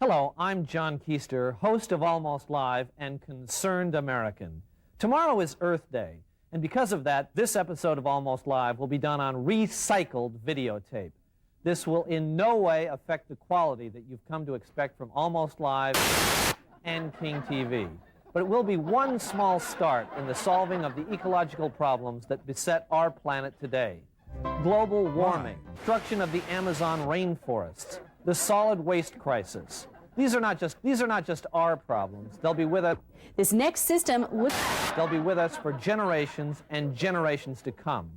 Hello, I'm John Keister, host of Almost Live and Concerned American. Tomorrow is Earth Day, and because of that, this episode of Almost Live will be done on recycled videotape. This will in no way affect the quality that you've come to expect from Almost Live and King TV. But it will be one small start in the solving of the ecological problems that beset our planet today. Global warming, destruction of the Amazon rainforests, the solid waste crisis. These are not just our problems. They'll be with us. This next system would... They'll be with us for generations and generations to come,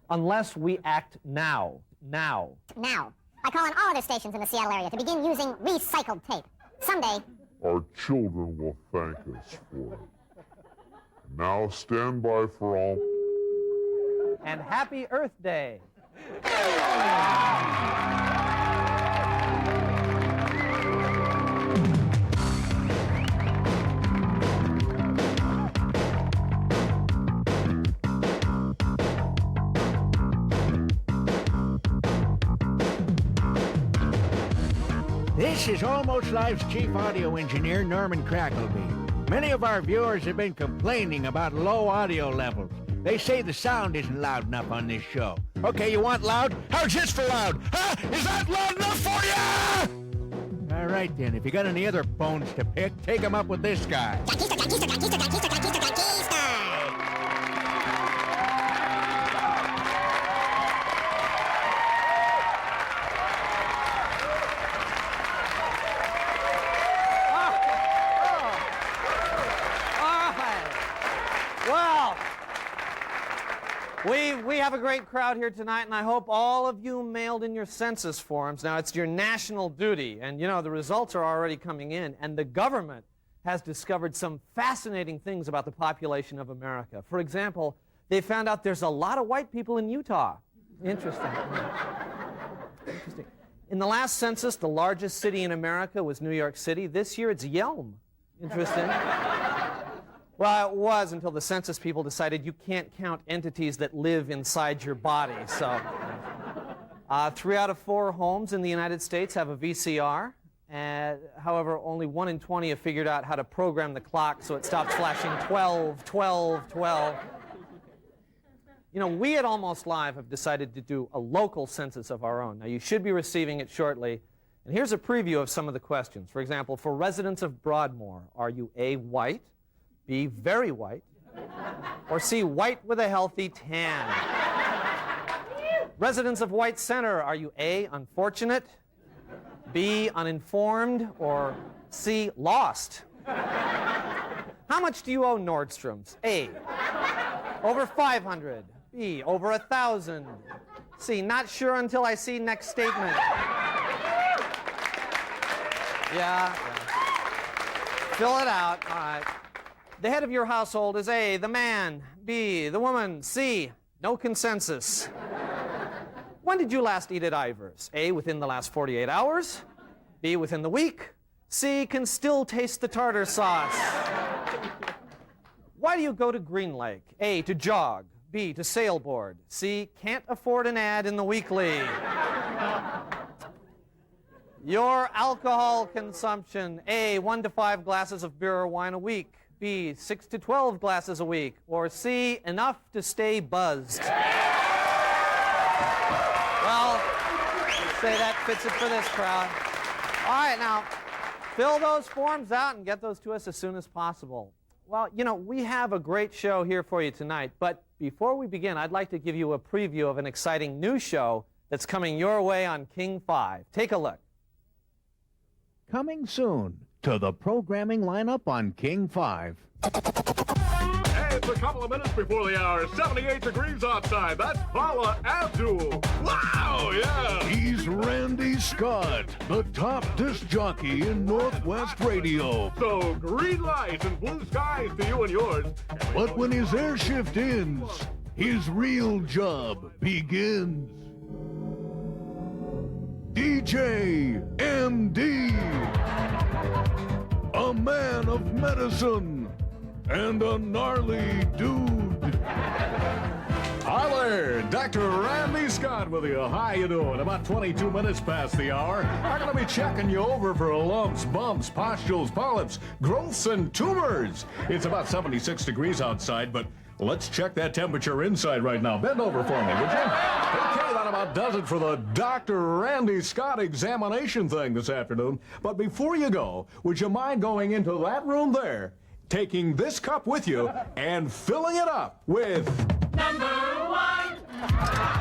unless we act now. Now. I call on all other stations in the Seattle area to begin using recycled tape. Someday, our children will thank us for it. Now stand by for all... And happy Earth Day. This is Almost Live's chief audio engineer, Norman Crackleby. Many of our viewers have been complaining about low audio levels. They say the sound isn't loud enough on this show. Okay, you want loud? How's this for loud? Huh? Is that loud enough for you? All right, then. If you got any other bones to pick, take them up with this guy. We have a great crowd here tonight, and I hope all of you mailed in your census forms. Now, it's your national duty, and, you know, the results are already coming in, and the government has discovered some fascinating things about the population of America. For example, they found out there's a lot of white people in Utah. Interesting. Interesting. In the last census, the largest city in America was New York City. This year, it's Yelm. Interesting. Well, it was until the census people decided you can't count entities that live inside your body. So, 3 out of 4 homes in the United States have a VCR. However, only 1 in 20 have figured out how to program the clock so it stops flashing 12, 12, 12. You know, we at Almost Live have decided to do a local census of our own. Now, you should be receiving it shortly. And here's a preview of some of the questions. For example, for residents of Broadmoor, are you A, white, B, very white, or C, white with a healthy tan? Residents of White Center, are you A, unfortunate, B, uninformed, or C, lost? How much do you owe Nordstrom's? A, over 500, B, over 1,000, C, not sure until I see next statement. Yeah. Fill it out. All right. The head of your household is A, the man, B, the woman, C, no consensus. When did you last eat at Ivar's? A, within the last 48 hours, B, within the week, C, can still taste the tartar sauce. Why do you go to Green Lake? A, to jog, B, to sailboard, C, can't afford an ad in the weekly. Your alcohol consumption, A, 1 to 5 glasses of beer or wine a week, B, 6 to 12 glasses a week, or C, enough to stay buzzed. Well, say that fits it for this crowd. All right, now, fill those forms out and get those to us as soon as possible. Well, you know, we have a great show here for you tonight, but before we begin, I'd like to give you a preview of an exciting new show that's coming your way on King 5. Take a look. Coming soon to the programming lineup on King 5. Hey, it's a couple of minutes before the hour. 78 degrees outside. That's Paula Abdul. Wow, yeah. He's Randy Scott, the top disc jockey in Northwest radio. So, green lights and blue skies to you and yours. But when his air shift ends, his real job begins. DJ MD, a man of medicine and a gnarly dude. Hi there, Dr. Randy Scott with you. How you doing? About 22 minutes past the hour. I'm going to be checking you over for lumps, bumps, pustules, polyps, growths, and tumors. It's about 76 degrees outside, but let's check that temperature inside right now. Bend over for me, would you? Okay, that about does it for the Dr. Randy Scott examination thing this afternoon. But before you go, would you mind going into that room there, taking this cup with you, and filling it up with...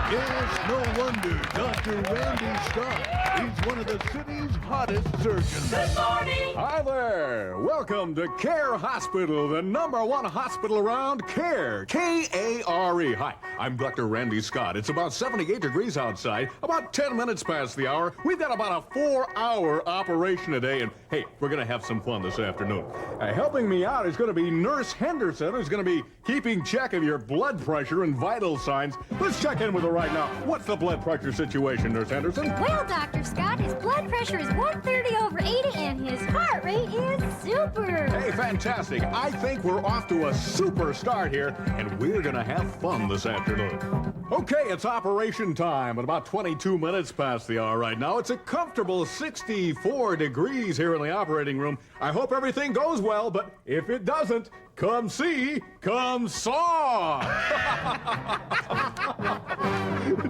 Yes, no wonder Dr. Randy Scott is one of the city's hottest surgeons. Good morning! Hi there! Welcome to Care Hospital, the #1 hospital around. Care, K-A-R-E. Hi, I'm Dr. Randy Scott. It's about 78 degrees outside, about 10 minutes past the hour. We've got about a 4-hour operation today, and hey, we're gonna have some fun this afternoon. Helping me out is gonna be Nurse Henderson, who's gonna be keeping check of your blood pressure and vital signs. Let's check in with her right now. What's the blood pressure situation, Nurse Henderson? Well, Dr. Scott, his blood pressure is 130/80 and his heart rate is super. Hey, fantastic. I think we're off to a super start here, and we're gonna have fun this afternoon. Okay, it's operation time at about 22 minutes past the hour right now. It's a comfortable 64 degrees here in the operating room. I hope everything goes well, but if it doesn't, come see, come saw.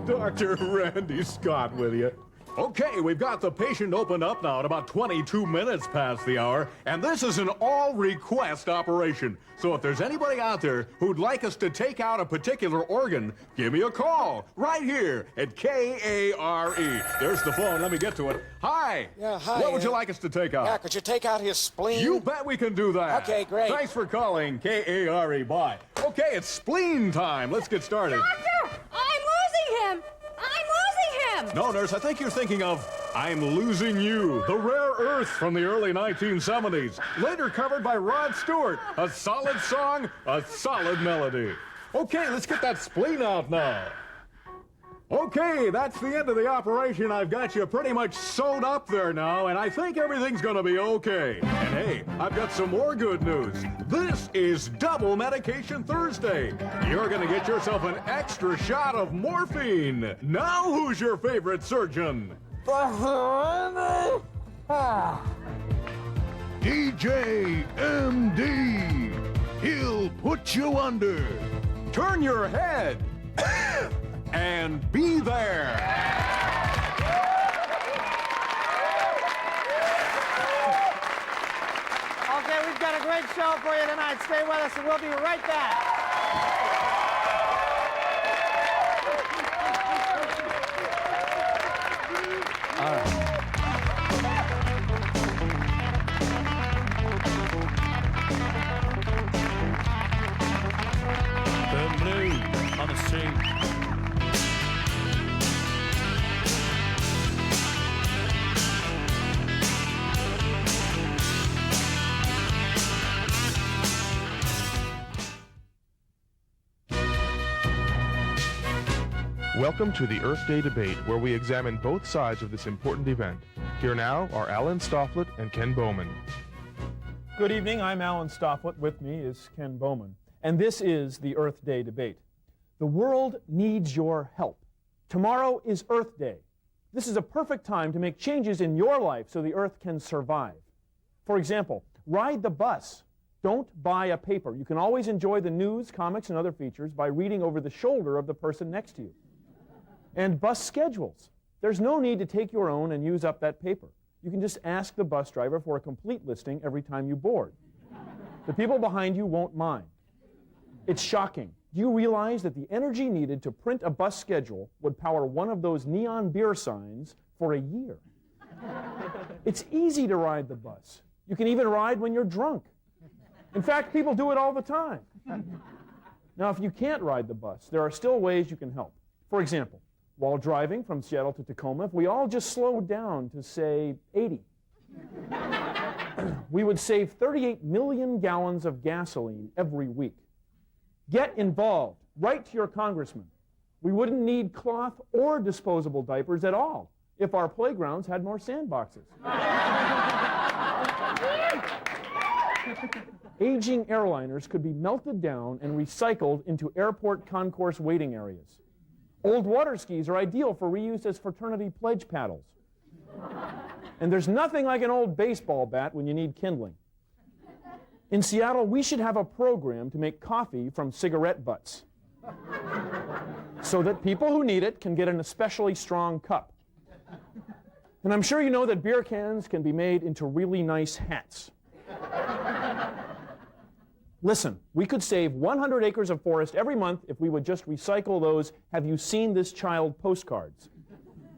Dr. Randy Scott with you. Okay, we've got the patient opened up now at about 22 minutes past the hour, and this is an all-request operation. So if there's anybody out there who'd like us to take out a particular organ, give me a call right here at K-A-R-E. There's the phone. Let me get to it. Hi. Yeah, hi. What would you like us to take out? Yeah, could you take out his spleen? You bet we can do that. Okay, great. Thanks for calling K-A-R-E. Bye. Okay, it's spleen time. Let's get started. Doctor, I'm losing him. No, nurse, I think you're thinking of I'm Losing You, the rare earth from the early 1970s, later covered by Rod Stewart. A solid song, a solid melody. Okay, let's get that spleen out now. Okay, that's the end of the operation. I've got you pretty much sewed up there now, and I think everything's gonna be okay. And hey, I've got some more good news. This is Double Medication Thursday. You're gonna get yourself an extra shot of morphine. Now who's your favorite surgeon? DJ MD. He'll put you under. Turn your head and be there. Okay, we've got a great show for you tonight. Stay with us and we'll be right back. Burn blue on the street. Welcome to the Earth Day debate, where we examine both sides of this important event. Here now are Alan Stofflet and Ken Bowman. Good evening, I'm Alan Stofflet. With me is Ken Bowman. And this is the Earth Day debate. The world needs your help. Tomorrow is Earth Day. This is a perfect time to make changes in your life so the Earth can survive. For example, ride the bus. Don't buy a paper. You can always enjoy the news, comics, and other features by reading over the shoulder of the person next to you. And bus schedules. There's no need to take your own and use up that paper. You can just ask the bus driver for a complete listing every time you board. The people behind you won't mind. It's shocking. Do you realize that the energy needed to print a bus schedule would power one of those neon beer signs for a year? It's easy to ride the bus. You can even ride when you're drunk. In fact, people do it all the time. Now, if you can't ride the bus, there are still ways you can help. For example, while driving from Seattle to Tacoma, if we all just slowed down to, say, 80, we would save 38 million gallons of gasoline every week. Get involved. Write to your congressman. We wouldn't need cloth or disposable diapers at all if our playgrounds had more sandboxes. Aging airliners could be melted down and recycled into airport concourse waiting areas. Old water skis are ideal for reuse as fraternity pledge paddles. And there's nothing like an old baseball bat when you need kindling. In Seattle, we should have a program to make coffee from cigarette butts so that people who need it can get an especially strong cup. And I'm sure you know that beer cans can be made into really nice hats. Listen, we could save 100 acres of forest every month if we would just recycle those "Have you seen this child" postcards.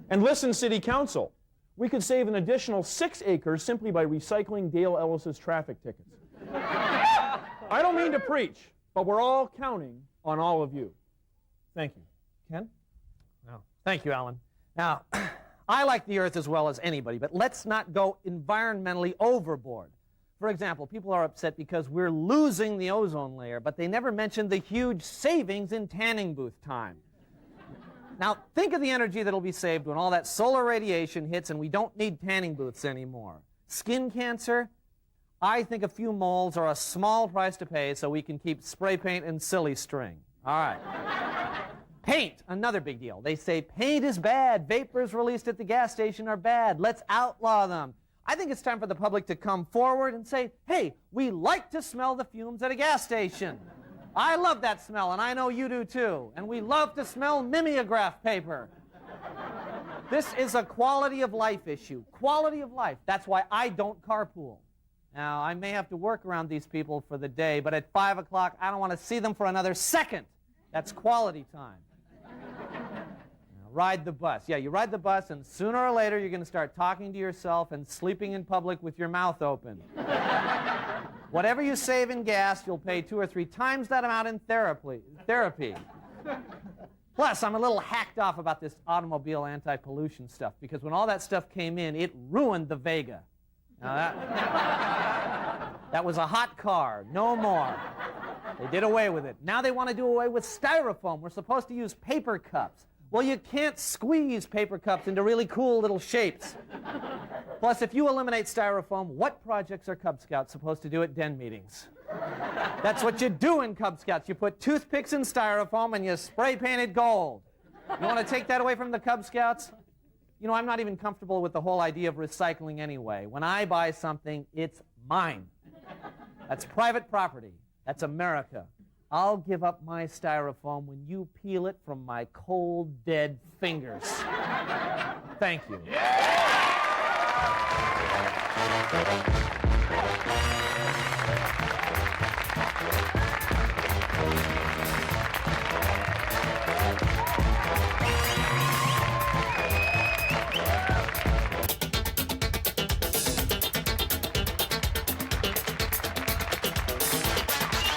And listen, City Council, we could save an additional 6 acres simply by recycling Dale Ellis's traffic tickets. I don't mean to preach, but we're all counting on all of you. Thank you. Ken? Well, thank you, Alan. Now, I like the Earth as well as anybody, but let's not go environmentally overboard. For example, people are upset because we're losing the ozone layer, but they never mention the huge savings in tanning booth time. Now, think of the energy that'll be saved when all that solar radiation hits and we don't need tanning booths anymore. Skin cancer? I think a few moles are a small price to pay so we can keep spray paint and silly string. All right. Paint, another big deal. They say paint is bad. Vapors released at the gas station are bad. Let's outlaw them. I think it's time for the public to come forward and say, hey, we like to smell the fumes at a gas station. I love that smell, and I know you do too. And we love to smell mimeograph paper. This is a quality of life issue. Quality of life. That's why I don't carpool. Now, I may have to work around these people for the day, but at 5 o'clock, I don't want to see them for another second. That's quality time. Now, ride the bus. Yeah, you ride the bus, and sooner or later, you're going to start talking to yourself and sleeping in public with your mouth open. Whatever you save in gas, you'll pay 2 or 3 times that amount in therapy. Plus, I'm a little hacked off about this automobile anti-pollution stuff, because when all that stuff came in, it ruined the Vega. Now that was a hot car, no more. They did away with it. Now they want to do away with styrofoam. We're supposed to use paper cups. Well, you can't squeeze paper cups into really cool little shapes. Plus, if you eliminate styrofoam, what projects are Cub Scouts supposed to do at den meetings? That's what you do in Cub Scouts. You put toothpicks in styrofoam and you spray paint it gold. You want to take that away from the Cub Scouts? You know, I'm not even comfortable with the whole idea of recycling anyway. When I buy something, it's mine. That's private property. That's America. I'll give up my styrofoam when you peel it from my cold, dead fingers. Thank you.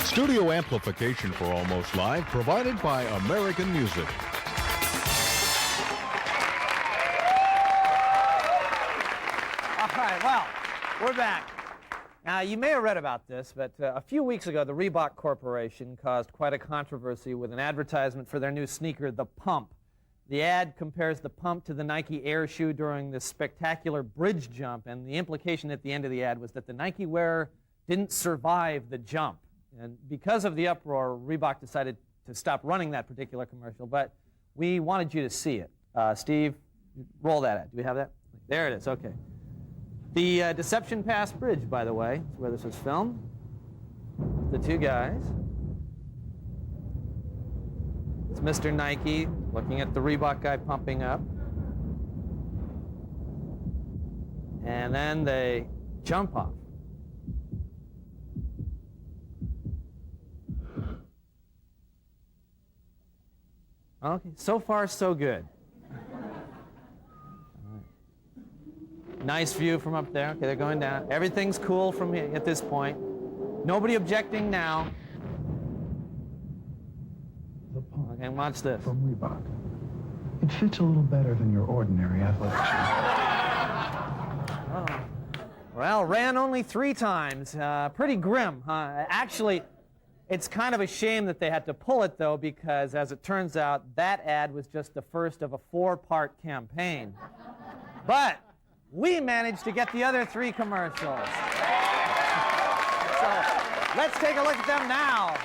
Studio amplification for Almost Live provided by American Music. All right, well, we're back. Now, you may have read about this, but a few weeks ago, the Reebok Corporation caused quite a controversy with an advertisement for their new sneaker, the Pump. The ad compares the Pump to the Nike Air shoe during this spectacular bridge jump, and the implication at the end of the ad was that the Nike wearer didn't survive the jump. And because of the uproar, Reebok decided to stop running that particular commercial, but we wanted you to see it. Steve, roll that ad. Do we have that? There it is, okay. The Deception Pass Bridge, by the way, is where this was filmed. The two guys. It's Mr. Nike looking at the Reebok guy pumping up. And then they jump off. Okay, so far so good. Nice view from up there. Okay, they're going down. Everything's cool from here at this point. Nobody objecting now. Okay, watch this. From Reebok. It fits a little better than your ordinary athletic shoe. Oh. Well, ran only 3 times. Pretty grim, huh? Actually, it's kind of a shame that they had to pull it, though, because as it turns out, that ad was just the first of a 4-part campaign. But we managed to get the other 3 commercials. So let's take a look at them now.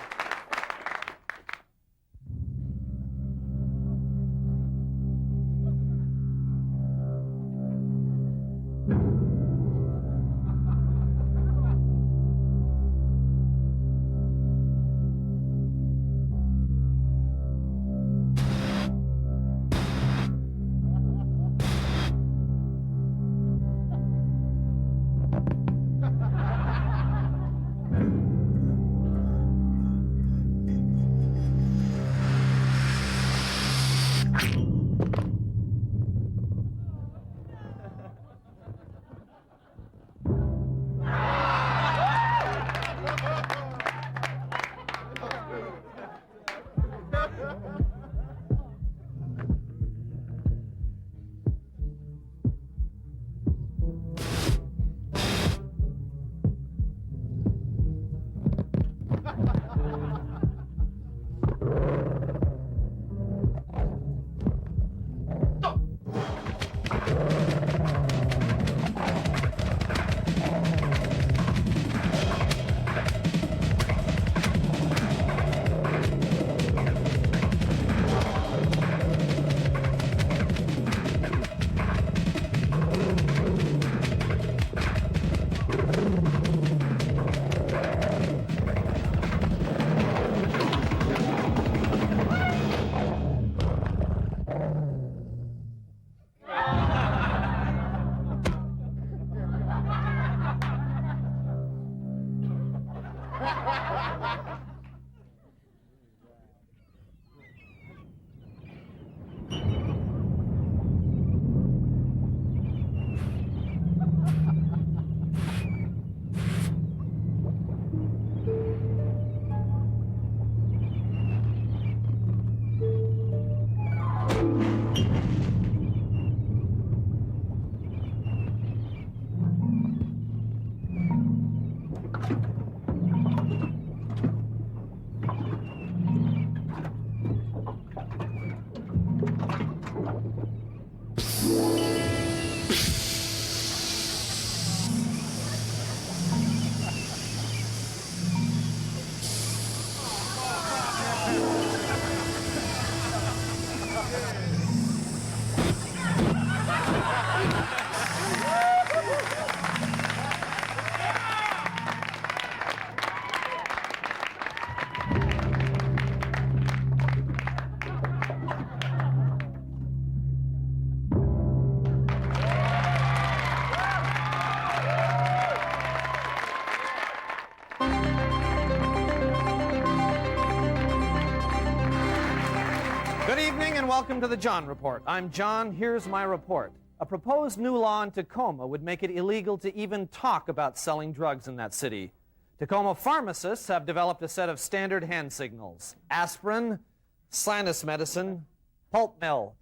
Good evening and welcome to the John Report. I'm John. Here's my report. A proposed new law in Tacoma would make it illegal to even talk about selling drugs in that city. Tacoma pharmacists have developed a set of standard hand signals: aspirin, sinus medicine, pulp mill.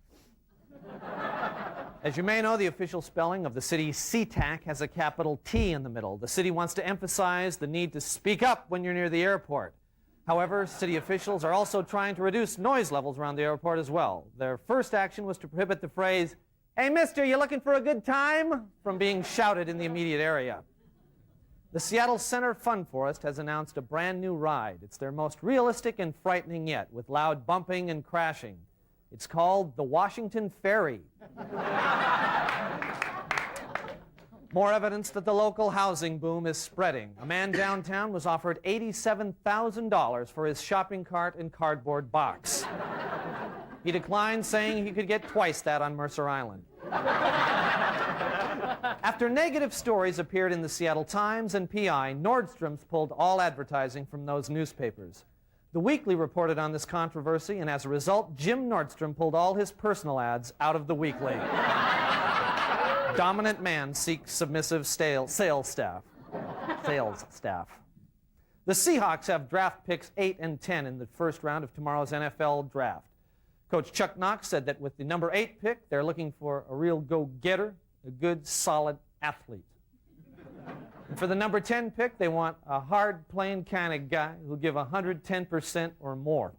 As you may know, the official spelling of the city SeaTac has a capital T in the middle. The city wants to emphasize the need to speak up when you're near the airport. However, city officials are also trying to reduce noise levels around the airport as well. Their first action was to prohibit the phrase, "Hey, mister, you looking for a good time?" from being shouted in the immediate area. The Seattle Center Fun Forest has announced a brand new ride. It's their most realistic and frightening yet, with loud bumping and crashing. It's called the Washington Ferry. More evidence that the local housing boom is spreading. A man downtown was offered $87,000 for his shopping cart and cardboard box. He declined, saying he could get twice that on Mercer Island. After negative stories appeared in the Seattle Times and PI, Nordstrom's pulled all advertising from those newspapers. The Weekly reported on this controversy, and as a result, Jim Nordstrom pulled all his personal ads out of the Weekly. Dominant man seeks submissive sales staff. The Seahawks have draft picks 8 and 10 in the first round of tomorrow's NFL draft. Coach Chuck Knox said that with the number 8 pick, they're looking for a real go-getter, a good, solid athlete. And for the number 10 pick, they want a hard-playing kind of guy who'll give 110% or more.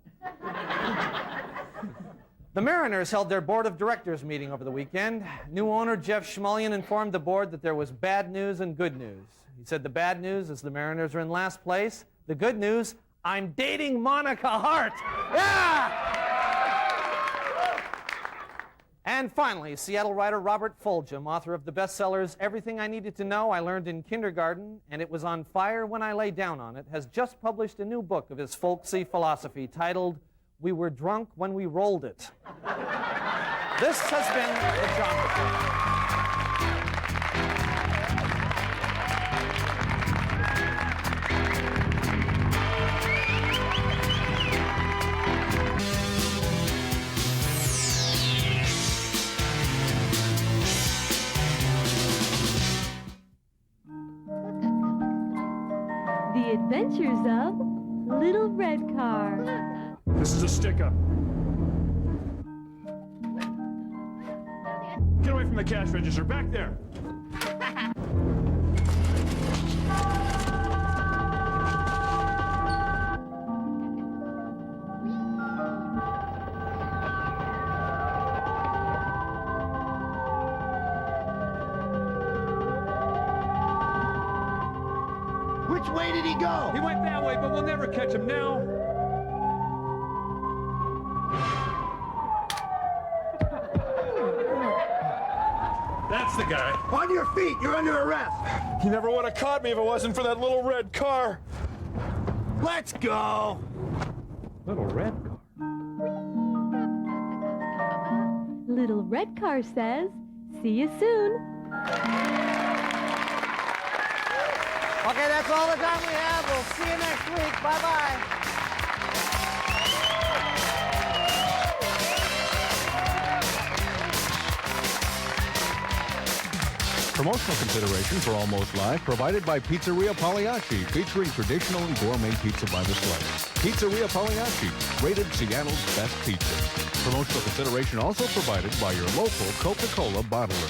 The Mariners held their board of directors meeting over the weekend. New owner Jeff Schmullian informed the board that there was bad news and good news. He said the bad news is the Mariners are in last place. The good news, I'm dating Monica Hart. Yeah! And finally, Seattle writer Robert Fulghum, author of the bestsellers Everything I Needed to Know I Learned in Kindergarten, and It Was on Fire When I Lay Down on It, has just published a new book of his folksy philosophy titled We Were Drunk When We Rolled It. This has been the John Report. The Adventures of Little Red Car. This is a stick-up. Get away from the cash register. Back there. Which way did he go? He went that way, but we'll never catch him now. That's the guy. On your feet, you're under arrest. He never would have caught me if it wasn't for that little red car. Let's go. Little red car. Little Red Car says, see you soon. Okay, that's all the time we have. We'll see you next week. Bye-bye. Promotional consideration for Almost Live provided by Pizzeria Pagliacci, featuring traditional and gourmet pizza by the slice. Pizzeria Pagliacci, rated Seattle's best pizza. Promotional consideration also provided by your local Coca-Cola bottler.